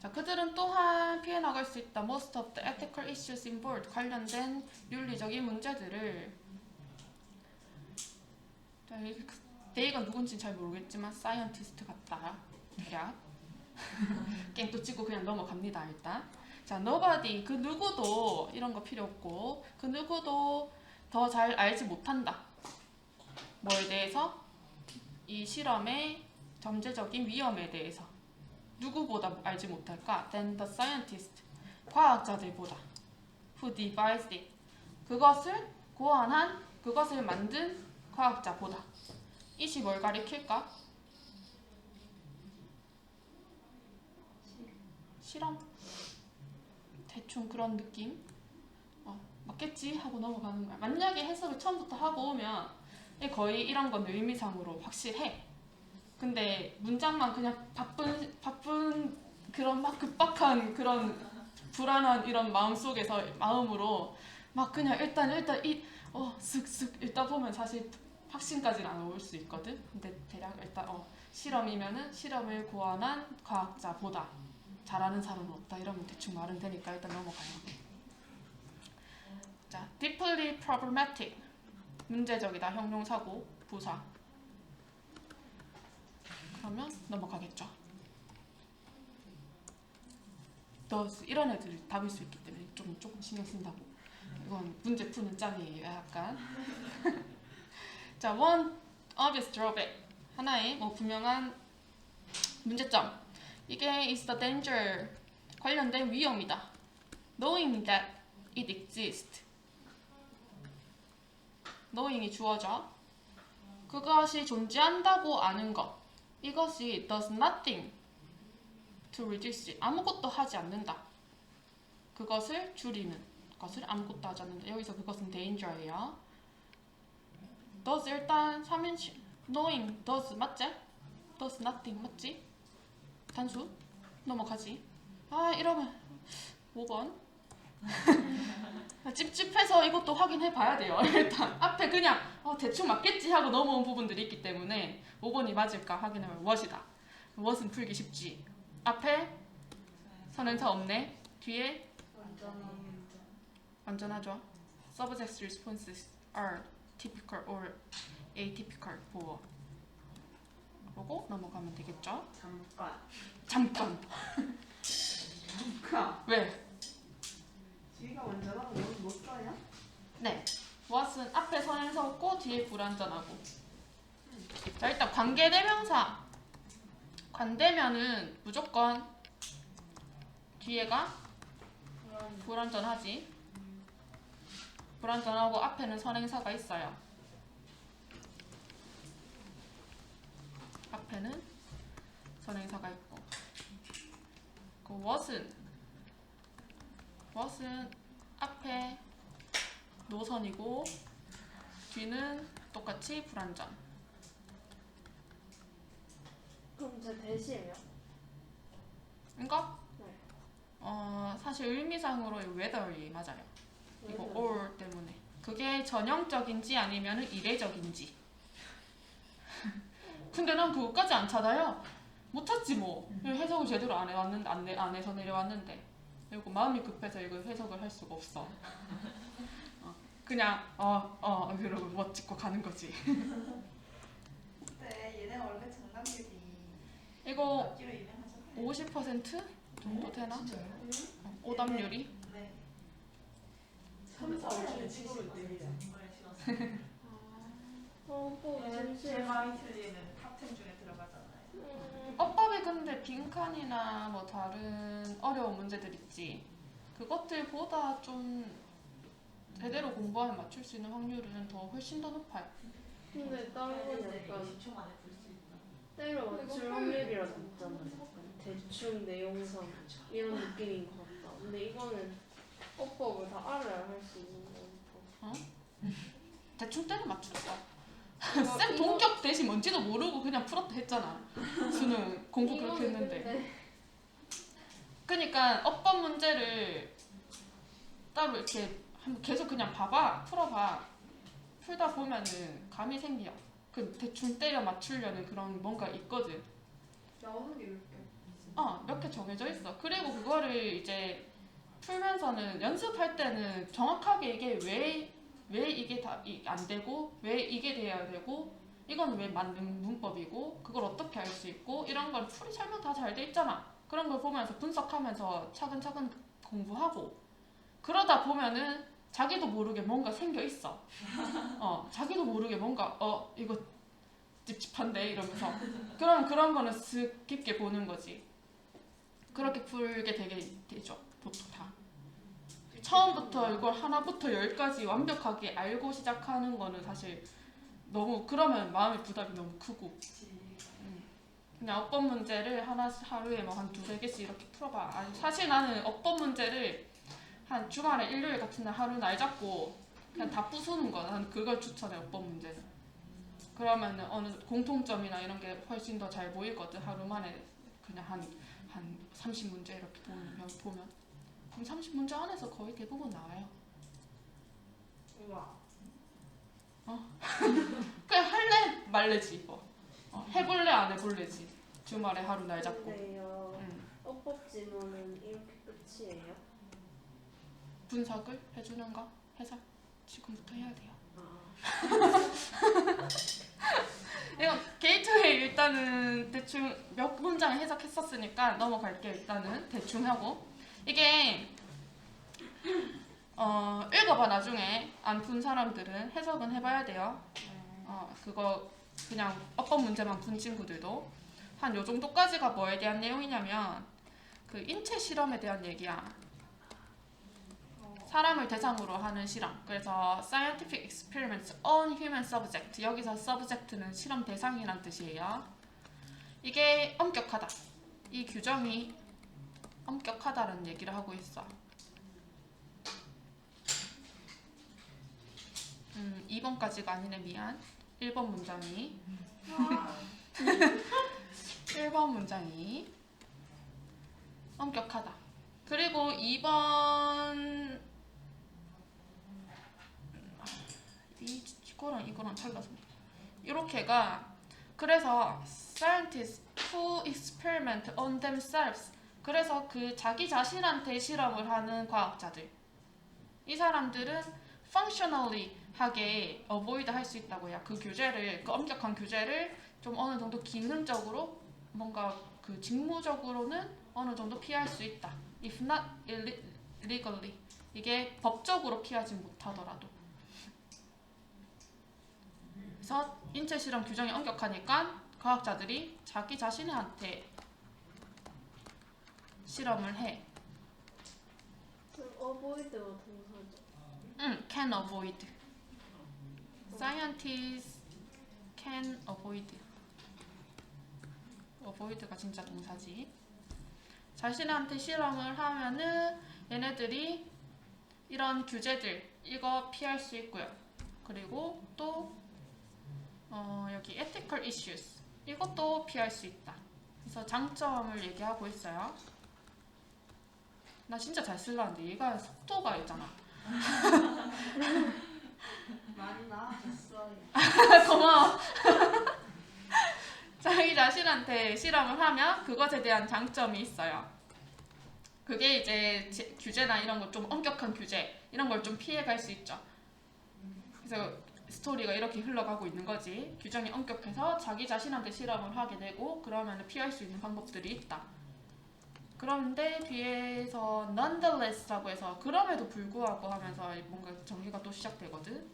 자, 그들은 또한 피해나갈 수 있다. Most of the ethical issues involved 관련된 윤리적인 문제들을. 자, 데이가 누군지는 잘 모르겠지만 사이언티스트 같다. 대략. 깽또 찍고 그냥 넘어갑니다 일단. 자, nobody 그 누구도 이런 거 필요 없고 그 누구도 더 잘 알지 못한다. 뭐에 대해서? 이 실험의 잠재적인 위험에 대해서 누구보다 알지 못할까? Than the scientist. 과학자들보다. Who devised it. 그것을 고안한, 그것을 만든 과학자보다. 이시 뭘 가리킬까? 실험? 대충 그런 느낌? 맞겠지? 하고 넘어가는 거야. 만약에 해석을 처음부터 하고 오면 거의 이런 건 의미상으로 확실해. 근데 문장만 그냥 바쁜 그런 막 급박한 그런 불안한 이런 마음으로 막 그냥 일단 쓱쓱 읽다 보면 사실 확신까지는 안 올 수 있거든. 근데 대략 일단 실험이면은 실험을 고안한 과학자보다 잘하는 사람은 없다 이러면 대충 말은 되니까 일단 넘어가요. 자, deeply problematic. 문제적이다. 형용사고 부사. 그러면 넘어가겠죠. does 이런 애들이 답일 수 있기 때문에 조금 신경 쓴다고. 이건 문제 푸는 짬이에요, 약간. 자, one obvious drawback. 하나의 분명한 문제점. 이게 is the danger. 관련된 위험이다. knowing that it exists. knowing이 주어져. 그것이 존재한다고 아는 것. 이것이 does nothing to reduce it. 아무것도 하지 않는다. 그것을 줄이는 것을 아무것도 하지 않는다. 여기서 그것은 danger예요. does 일단 3인칭 knowing does 맞지? does nothing 맞지? 단수? 넘어가지. 이러면 5번 찝찝해서 이것도 확인해 봐야 돼요. 일단 앞에 그냥 대충 맞겠지 하고 넘어온 부분들이 있기 때문에 5번이 맞을까 확인하면 what이다. what은 풀기 쉽지. 앞에 선행사 없네. 뒤에 완전하죠. Subject responses are typical or atypical 보어. 그러고 넘어가면 되겠죠. 잠깐. 왜? 뒤가 완전하고 너는 못 써냐? 네. what은 앞에 선행사 없고 뒤에 불완전하고. 자, 일단 관계대명사. 관대면은 무조건 뒤에가 불완전하지. 불완전하고 앞에는 선행사가 있어요. 앞에는 선행사가 있고. 그 what은 앞에 노선이고 뒤는 똑같이 불완전. 그럼 제 대시예요? 이거? 네. 사실 의미상으로 whether이 맞아요. 이거 whether. or 때문에. 그게 전형적인지 아니면 이례적인지. 근데 난 그것까지 안 찾아요. 못 찾지 뭐. 해석을 제대로 안 해서 내려왔는데. 그리고 마음이 급해서 이거 해석을 할 수가 없어. 그냥 그러고 뭐 찍고 가는 거지. 네, 얘네 원래 정답률이 이거 맞기로 유명하잖아요. 50% 정도 되나? 진짜요? 오답률이? 네. 3, 4, 5를 찍으면 됩니다. 제 말이 틀리는 탑10 중에 들어가잖아요. 어법이 근데 빈칸이나 뭐 다른 어려운 문제들 있지. 그것들보다 좀 제대로 공부하면 맞출 수 있는 확률은 훨씬 더 높아요. 근데 다른 건 약간 20초 만에 볼 수 있다. 때려 맞출 확률이라도 있잖아요. 약간 대충 내용상 이런 느낌인 것 같다. 근데 이거는 어법을 다 알아야 할 수 있는 거니까. 대충 때려 맞췄어. 쌤 동격 대신 뭔지도 모르고 그냥 풀었다 했잖아. 수능 공부 그렇게 했는데. 그러니까 어법 문제를 따로 이렇게 한번 계속 그냥 풀어봐. 풀다 보면은 감이 생겨. 그 대충 때려 맞추려는 그런 뭔가 있거든. 나오는 게 몇 개? 몇 개 정해져 있어. 그리고 그거를 이제 풀면서는 연습할 때는 정확하게 이게 왜 이게 다 안 되고 왜 이게 돼야 되고 이건 왜 맞는 문법이고 그걸 어떻게 알 수 있고 이런 걸 풀이 설명 다 잘 돼 있잖아. 그런 걸 보면서 분석하면서 차근차근 공부하고 그러다 보면은 자기도 모르게 뭔가 생겨 있어. 자기도 모르게 뭔가 이거 찝찝한데 이러면서 그럼 그런 거는 슥 깊게 보는 거지. 그렇게 풀게 되죠. 보통 다. 처음부터 이걸 하나부터 열까지 완벽하게 알고 시작하는 거는 사실 너무 그러면 마음의 부담이 너무 크고 그냥 어법 문제를 하루에 뭐 한 2-3개씩 이렇게 풀어봐. 아니, 사실 나는 어법 문제를 한 주말에 일요일 같은 날 하루 날 잡고 그냥 다 부수는 거야. 나는 그걸 추천해. 어법 문제는. 그러면은 어느 공통점이나 이런 게 훨씬 더 잘 보이거든. 하루 만에 그냥 한 30문제 이렇게 보면 그럼 30문제 안에서 거의 대부분 나와요. 우와. 그냥 할래 말래지 뭐. 해볼래 안 해볼래지. 주말에 하루 날 잡고. 근데요. 어법 지문은 이렇게 끝이에요? 분석을 해주는 거 해석 지금부터 해야 돼요. 이건 게이트웨이 일단은 대충 몇 문장 해석했었으니까 넘어갈게요. 일단은 대충 하고 이게 읽어봐. 나중에 안 푼 사람들은 해석은 해봐야 돼요. 그거 그냥 어법 문제만 푼 친구들도 한 요 정도까지가 뭐에 대한 내용이냐면 그 인체 실험에 대한 얘기야. 사람을 대상으로 하는 실험. 그래서 scientific experiments on human subject. 여기서 subject는 실험 대상이란 뜻이에요. 이게 엄격하다. 이 규정이 엄격하다는 얘기를 하고 있어. 2번까지가 아니네. 미안. 1번 문장이 1번 문장이 엄격하다. 그리고 2번 이거랑 달라서 이렇게가 그래서 scientists who experiment on themselves. 그래서 그 자기 자신한테 실험을 하는 과학자들. 이 사람들은 functionally 하게 avoid 할 수 있다고 해요. 그 규제를, 그 엄격한 규제를 좀 어느 정도 기능적으로 뭔가 그 직무적으로는 어느 정도 피할 수 있다. If not legally. 이게 법적으로 피하지 못하더라도. 그래서 인체 실험 규정이 엄격하니까 과학자들이 자기 자신한테 실험을 해. 그럼 avoid가 동사죠? can avoid. Scientists can avoid. avoid가 진짜 동사지. 자신한테 실험을 하면은 얘네들이 이런 규제들 이거 피할 수 있고요. 그리고 또 여기 ethical issues 이것도 피할 수 있다. 그래서 장점을 얘기하고 있어요. 나 진짜 잘 쓰려는데 얘가 속도가 있잖아. 많이 나아졌어요. 고마워. 자기 자신한테 실험을 하면 그것에 대한 장점이 있어요. 그게 이제 규제나 이런 거 좀 엄격한 규제 이런 걸 좀 피해갈 수 있죠. 그래서 스토리가 이렇게 흘러가고 있는 거지. 규정이 엄격해서 자기 자신한테 실험을 하게 되고 그러면 피할 수 있는 방법들이 있다. 그런데 뒤에서 nonetheless라고 해서 그럼에도 불구하고 하면서 뭔가 정리가 또 시작되거든.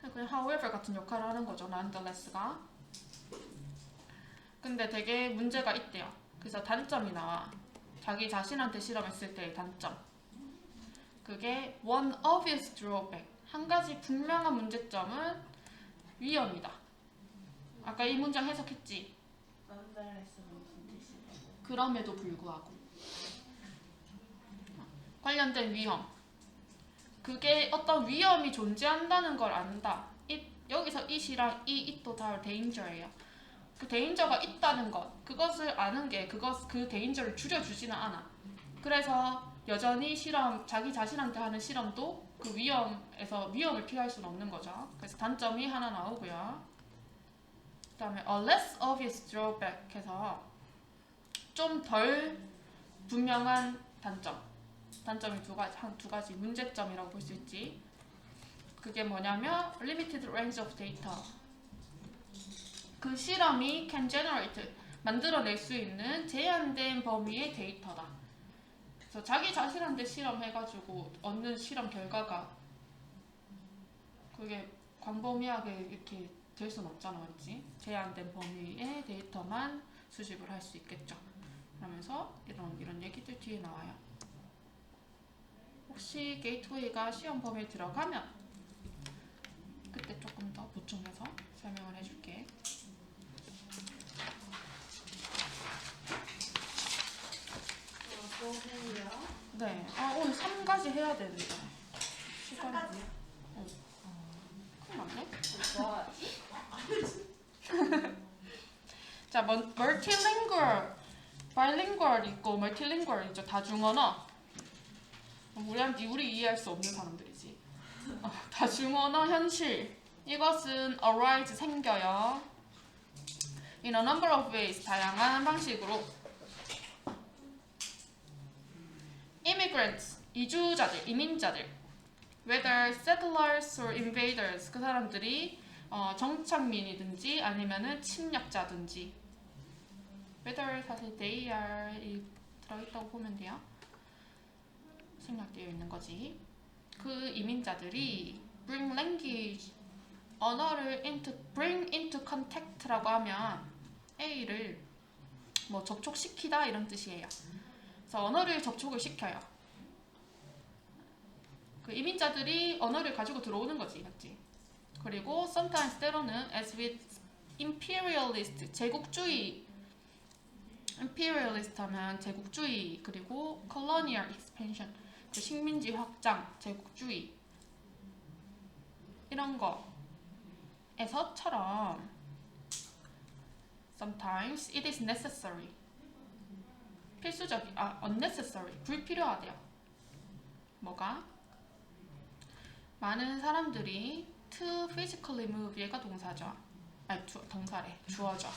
그냥 however 같은 역할을 하는 거죠. nonetheless가. 근데 되게 문제가 있대요. 그래서 단점이 나와. 자기 자신한테 실험했을 때의 단점. 그게 one obvious drawback. 한 가지 분명한 문제점은 위험이다. 아까 이 문장 해석했지? nonetheless는 무슨 뜻이에요? 그럼에도 불구하고. 관련된 위험. 그게 어떤 위험이 존재한다는 걸 안다. 여기서 it이랑 이 it도 다 danger예요. 그 danger가 있다는 것, 그것을 아는 게 그 danger를 줄여주지는 않아. 그래서 여전히 자기 자신한테 하는 실험도 그 위험을 피할 수는 없는 거죠. 그래서 단점이 하나 나오고요. 그 다음에 a less obvious drawback 해서 좀 덜 분명한 단점. 단점이 두 가지 문제점이라고 볼 수 있지. 그게 뭐냐면 limited range of data. 그 실험이 can generate 만들어낼 수 있는 제한된 범위의 데이터다. 그래서 자기 자신한테 실험해가지고 얻는 실험 결과가 그게 광범위하게 이렇게 될 수는 없잖아, 그렇지? 제한된 범위의 데이터만 수집을 할 수 있겠죠. 그러면서 이런 얘기들 뒤에 나와요. 혹시 게이트웨이가 시험 범위에 들어가면 그때 조금 더 보충해서 설명을 해줄게. 소금이야. 네. 오늘 3가지 해야 되는데. 시간. 3가지요? 큰일 났네. 좋아하지? 자, multilingual, bilingual 있고 multilingual 있죠. 다중언어. 우리 이해할 수 없는 사람들이지. 다중언어 현실. 이것은 arise 생겨요. In a number of ways, 다양한 방식으로. Immigrants, 이주자들, 이민자들. Whether settlers or invaders, 그 사람들이 정착민이든지 아니면은 침략자든지. Whether 사실 they are 이 들어있다고 보면 돼요. 생략되어 있는 거지. 그 이민자들이 bring language, 언어를 bring into contact라고 하면 A를 뭐 접촉시키다 이런 뜻이에요. 그래서 언어를 접촉을 시켜요. 그 이민자들이 언어를 가지고 들어오는 거지, 맞지? 그리고 sometimes 때로는 as with imperialist, 제국주의, imperialist 하면 제국주의, 그리고 colonial expansion, 그 식민지 확장, 제국주의 이런 거에서처럼 sometimes it is necessary, unnecessary, 불필요하대요. 뭐가? 많은 사람들이 to physically move, 얘가 동사죠. 동사래. 주어져.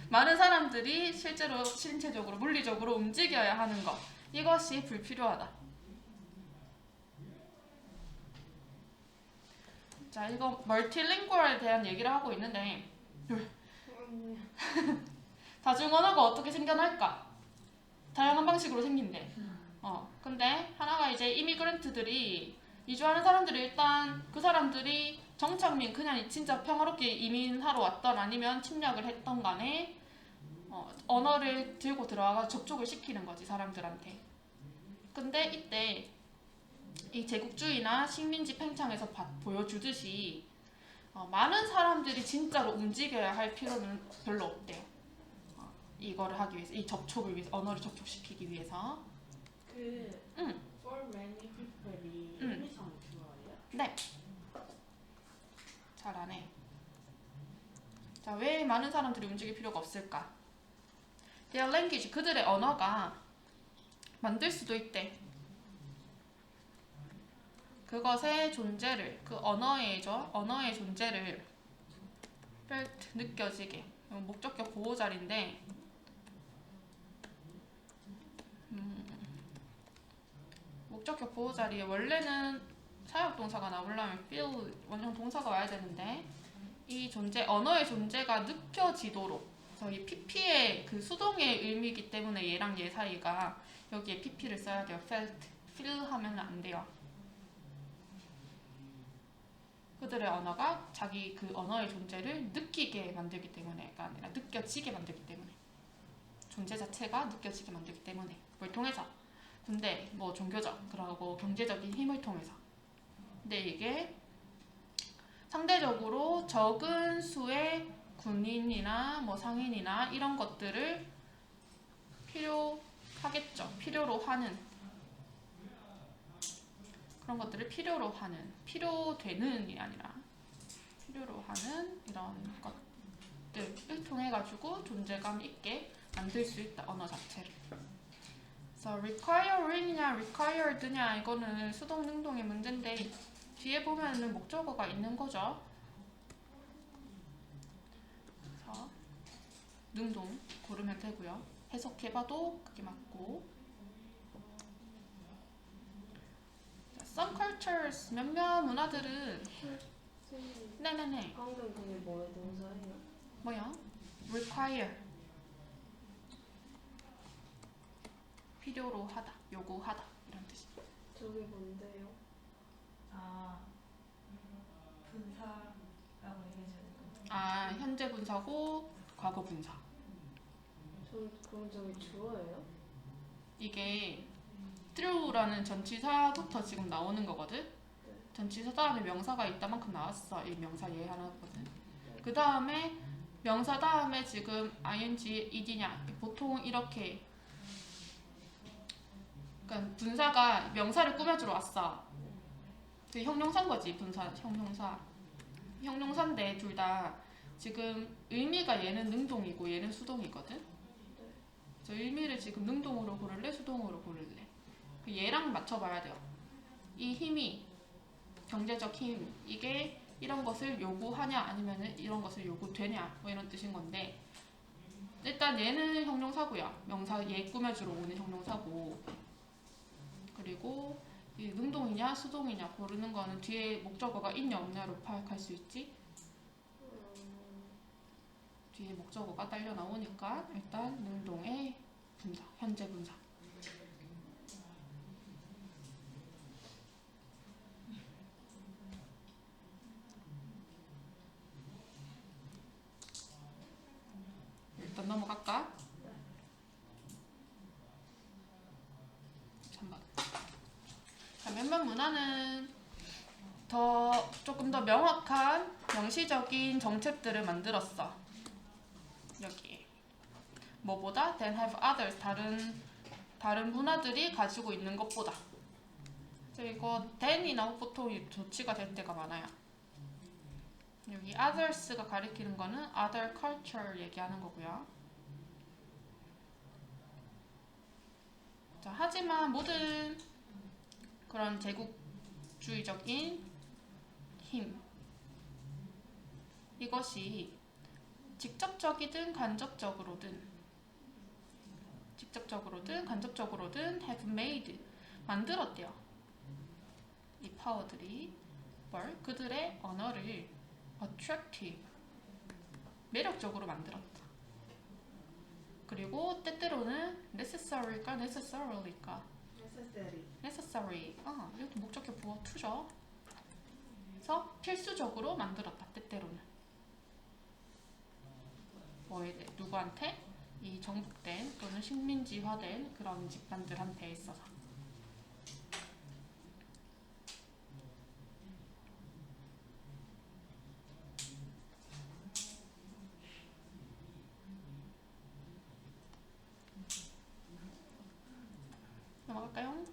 많은 사람들이 실제로 신체적으로, 물리적으로 움직여야 하는 것. 이것이 불필요하다. 자, 이거 멀티링구얼에 대한 얘기를 하고 있는데 다중언어가 어떻게 생겨날까? 다양한 방식으로 생긴대. 근데 하나가 이제 이미그런트들이 이주하는 사람들이 일단 그 사람들이 정착민, 그냥 진짜 평화롭게 이민하러 왔던 아니면 침략을 했던 간에 언어를 들고 들어와서 접촉을 시키는 거지, 사람들한테. 근데 이때 이 제국주의나 식민지 팽창에서 보여주듯이 많은 사람들이 진짜로 움직여야 할 필요는 별로 없대요. 이거를 하기 위해서, 이 접촉을 위해서, 언어를 접촉시키기 위해서. for many people이 의미상 주어예요? 네. 잘하네. 자, 왜 많은 사람들이 움직일 필요가 없을까? Their language, 그들의 언어가 만들 수도 있대. 그것의 존재를, 그 언어의 존재를 felt, 느껴지게. 이건 목적격 보호자리인데 목적격 보호자리에 원래는 사역동사가 나오려면 feel, 원형 동사가 와야 되는데 이 언어의 존재가 느껴지도록, 그래서 이 pp의 그 수동의 의미이기 때문에 얘랑 얘 사이가 여기에 pp를 써야 돼요. felt, feel 하면 안 돼요. 그들의 언어가 자기 그 언어의 존재를 느끼게 만들기 때문에가 아니라 느껴지게 만들기 때문에, 존재 자체가 느껴지게 만들기 때문에. 뭘 통해서? 군대, 뭐 종교적, 그리고 경제적인 힘을 통해서. 근데 이게 상대적으로 적은 수의 군인이나 뭐 상인이나 이런 것들을 필요로 하는, 그런 것들을 필요되는이 아니라 필요로 하는 이런 것들을 통해 가지고 존재감 있게 만들 수 있다, 언어 자체를. 그래서 require이냐 required냐, 이거는 수동 능동의 문제인데 뒤에 보면은 목적어가 있는 거죠. 그래서 능동 고르면 되고요. 해석해봐도 그게 맞고. Some cultures, 몇몇 문화들은 네네네. 방금 그게 뭐의 동사예요? 뭐야? require, 필요로 하다, 요구하다 이런 뜻이에요. 저게 뭔데요? 분사라고 얘기해줘야 될것 같아요. 아, 현재 분사고 과거 분사. 전 그럼 저기 주어예요? 이게 true라는 전치사부터 지금 나오는 거거든. 전치사 다음에 명사가 이따만큼 나왔어. 이 명사 얘 하나거든. 그 다음에 명사 다음에 지금 ing, ed냐 보통 이렇게. 그러니까 분사가 명사를 꾸며주러 왔어. 그 형용사인 거지. 분사 형용사. 형용사인데 둘 다 지금 의미가 얘는 능동이고 얘는 수동이거든. 저 의미를 지금 능동으로 고를래? 수동으로 고를래? 그 얘랑 맞춰봐야 돼요. 이 힘이 경제적 힘 이게 이런 것을 요구하냐 아니면 이런 것을 요구되냐 뭐 이런 뜻인 건데 일단 얘는 형용사고요. 명사 얘 꾸며주러 오는 형용사고 그리고 이 능동이냐 수동이냐 고르는 거는 뒤에 목적어가 있냐 없냐로 파악할 수 있지. 뒤에 목적어가 딸려 나오니까 일단 능동의 분사, 현재 분사. 일단 넘어갈까? 3번. 자, 몇몇 문화는 조금 더 명확한 명시적인 정책들을 만들었어. 여기 뭐보다 than have others 다른 문화들이 가지고 있는 것보다. 이거 than이나 보통 조치가 될 때가 많아요. 여기 others가 가리키는 거는 other culture 얘기하는 거고요. 자, 하지만 모든 그런 제국주의적인 힘 이것이 직접적이든 간접적으로든 have made 만들었대요. 이 파워들이 뭘? 그들의 언어를 attractive 매력적으로 만들었다. 그리고 때때로는 necessary일까 necessarily 이것도 목적격 부호 to죠. 그래서 필수적으로 만들었다. 때때로는 뭐에 대해 누구한테? 이 정복된 또는 식민지화된 그런 집단들한테 있어서. 넘어갈까요?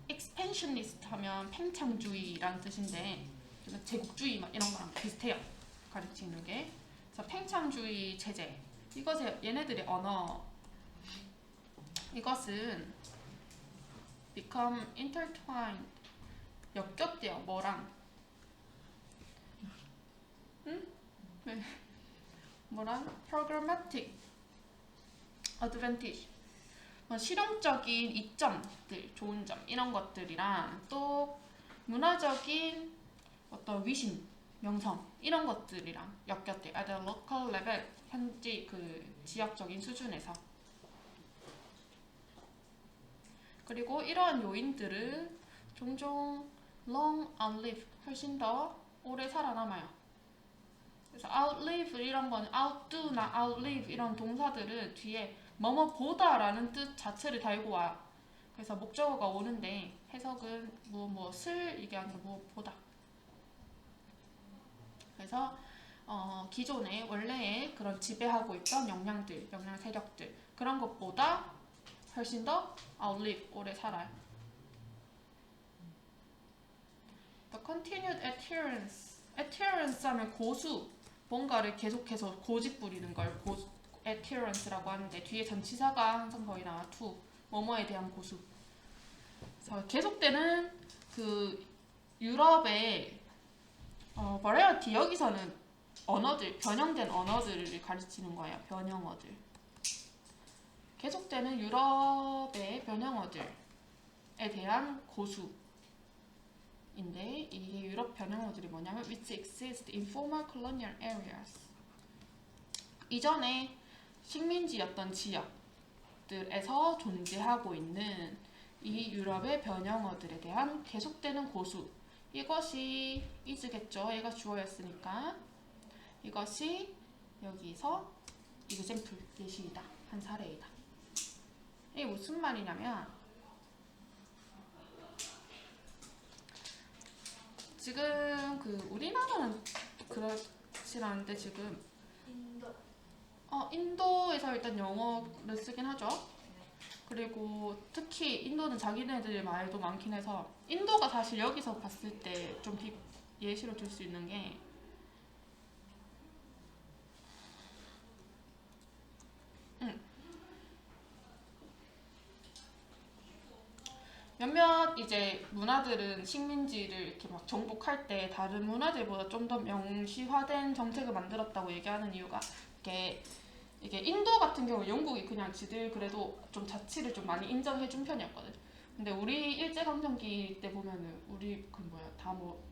expansionist 하면 팽창주의라는 뜻인데 제국주의 막 이런 거랑 비슷해요. 가르치는 게. 그래서 팽창주의 체제. 이것이 얘네들의 언어. 이것은 become intertwined. 엮였대요. 뭐랑? 응? 네. 뭐랑? programmatic advantage. 실용적인 이점들, 좋은 점 이런 것들이랑 또 문화적인 어떤 위신, 명성 이런 것들이랑 엮였대. at the local level 현지 그 지역적인 수준에서. 그리고 이러한 요인들은 종종 long outlive 훨씬 더 오래 살아남아요. 그래서 outlive 이런 건 outdo나 outlive 이런 동사들은 뒤에 뭐뭐보다라는 뜻 자체를 달고 와. 그래서 목적어가 오는데 해석은 무엇을 이게 아니라 무엇보다. 그래서 기존에 원래의 그런 지배하고 있던 영향 세력들 그런 것보다 훨씬 더 outlive 오래 살아요. The continued adherence 하면 고수 뭔가를 계속해서 고집 부리는 걸 adherence라고 하는데 뒤에 전치사가 항상 거의 나와 to 뭐뭐에 대한 고수. 그래서 계속되는 그 유럽의 variety 여기서는 언어들 변형된 언어들을 가르치는 거예요. 변형어들. 계속되는 유럽의 변형어들에 대한 고수인데 이 유럽 변형어들이 뭐냐면 which exist in former colonial areas. 이전에 식민지였던 지역들에서 존재하고 있는 이 유럽의 변형어들에 대한 계속되는 고수. 이것이 is겠죠. 얘가 주어였으니까. 이것이 여기서 example 예시이다. 한 사례이다. 이게 무슨 말이냐면 지금 그 우리나라는 그렇진 않은데 지금 인도에서 일단 영어를 쓰긴 하죠. 그리고 특히 인도는 자기네들 말도 많긴 해서 인도가 사실 여기서 봤을 때 좀 예시로 들 수 있는 게 몇몇 이제 문화들은 식민지를 이렇게 막 정복할 때 다른 문화들보다 좀 더 명시화된 정책을 만들었다고 얘기하는 이유가 이게 인도 같은 경우 영국이 그냥 지들 그래도 좀 자치를 좀 많이 인정해준 편이었거든. 근데 우리 일제강점기 때 보면은 우리 그 뭐야 다 뭐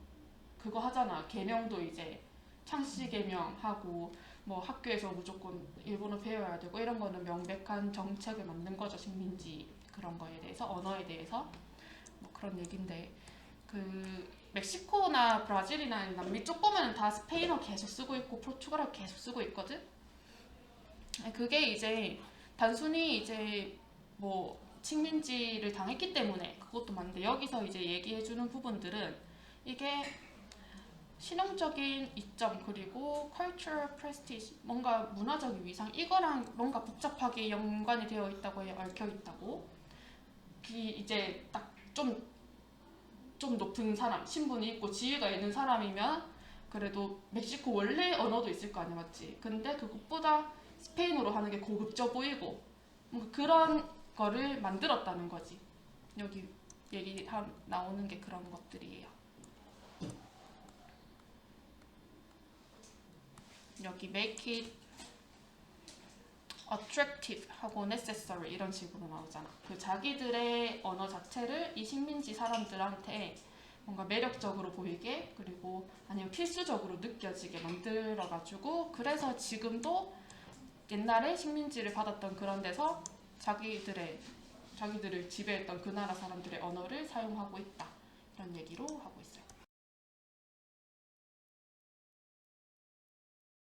그거 하잖아. 계명도 이제 창씨 계명하고 뭐 학교에서 무조건 일본어 배워야 되고 이런 거는 명백한 정책을 만든 거죠. 식민지 그런 거에 대해서 언어에 대해서 뭐 그런 얘긴데 그 멕시코나 브라질이나 남미 쪽 보면은 다 스페인어 계속 쓰고 있고 포르투갈어 계속 쓰고 있거든. 그게 이제 단순히 이제 뭐 식민지를 당했기 때문에 그것도 맞는데 여기서 이제 얘기해주는 부분들은 이게 신앙적인 이점 그리고 cultural prestige 뭔가 문화적인 위상 이거랑 뭔가 복잡하게 연관이 되어 있다고 얽혀 있다고 이제 딱 좀 높은 사람 신분이 있고 지위가 있는 사람이면 그래도 멕시코 원래 언어도 있을 거 아니야 맞지? 근데 그것보다 스페인어로 하는 게 고급져 보이고 뭔가 그런 거를 만들었다는 거지. 여기 나오는 게 그런 것들이에요. 여기 make it attractive 하고 necessary 이런 식으로 나오잖아. 그 자기들의 언어 자체를 이 식민지 사람들한테 뭔가 매력적으로 보이게 그리고 아니면 필수적으로 느껴지게 만들어가지고 그래서 지금도 옛날에 식민지를 받았던 그런 데서 자기들을 지배했던 그 나라 사람들의 언어를 사용하고 있다. 이런 얘기로 하고 있어요.